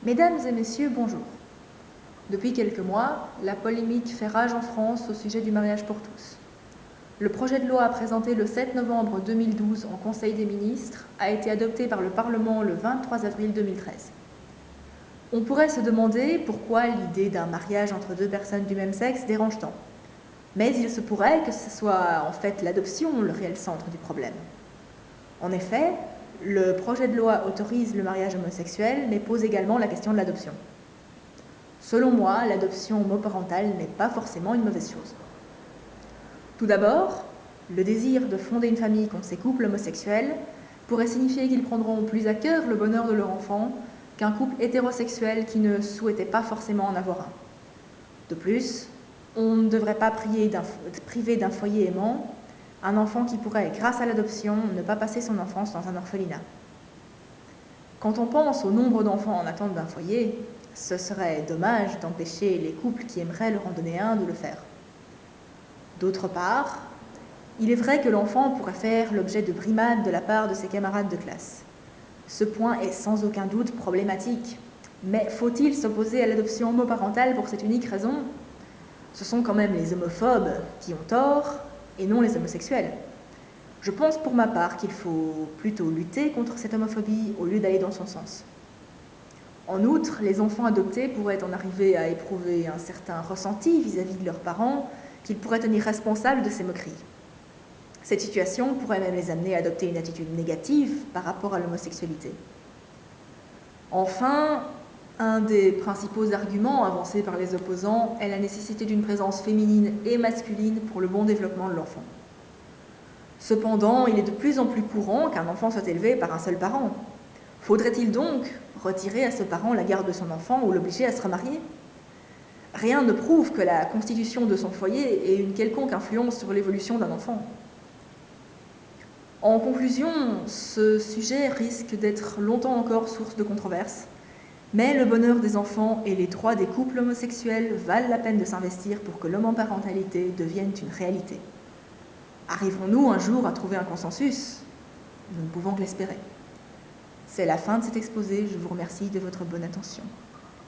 Mesdames et messieurs, bonjour. Depuis quelques mois, la polémique fait rage en France au sujet du mariage pour tous. Le projet de loi présenté le 7 novembre 2012 en Conseil des ministres a été adopté par le Parlement le 23 avril 2013. On pourrait se demander pourquoi l'idée d'un mariage entre deux personnes du même sexe dérange tant. Mais il se pourrait que ce soit en fait l'adoption le réel centre du problème. En effet, le projet de loi autorise le mariage homosexuel, mais pose également la question de l'adoption. Selon moi, l'adoption homoparentale n'est pas forcément une mauvaise chose. Tout d'abord, le désir de fonder une famille contre ces couples homosexuels pourrait signifier qu'ils prendront plus à cœur le bonheur de leur enfant qu'un couple hétérosexuel qui ne souhaitait pas forcément en avoir un. De plus, on ne devrait pas priver d'un foyer aimant un enfant qui pourrait, grâce à l'adoption, ne pas passer son enfance dans un orphelinat. Quand on pense au nombre d'enfants en attente d'un foyer, ce serait dommage d'empêcher les couples qui aimeraient leur en donner un de le faire. D'autre part, il est vrai que l'enfant pourrait faire l'objet de brimades de la part de ses camarades de classe. Ce point est sans aucun doute problématique, mais faut-il s'opposer à l'adoption homoparentale pour cette unique raison ? Ce sont quand même les homophobes qui ont tort, et non les homosexuels. Je pense pour ma part qu'il faut plutôt lutter contre cette homophobie au lieu d'aller dans son sens. En outre, les enfants adoptés pourraient en arriver à éprouver un certain ressenti vis-à-vis de leurs parents qu'ils pourraient tenir responsables de ces moqueries. Cette situation pourrait même les amener à adopter une attitude négative par rapport à l'homosexualité. Enfin, un des principaux arguments avancés par les opposants est la nécessité d'une présence féminine et masculine pour le bon développement de l'enfant. Cependant, il est de plus en plus courant qu'un enfant soit élevé par un seul parent. Faudrait-il donc retirer à ce parent la garde de son enfant ou l'obliger à se remarier ? Rien ne prouve que la constitution de son foyer ait une quelconque influence sur l'évolution d'un enfant. En conclusion, ce sujet risque d'être longtemps encore source de controverses, mais le bonheur des enfants et les droits des couples homosexuels valent la peine de s'investir pour que l'homoparentalité devienne une réalité. Arriverons-nous un jour à trouver un consensus ? Nous ne pouvons que l'espérer. C'est la fin de cet exposé, je vous remercie de votre bonne attention.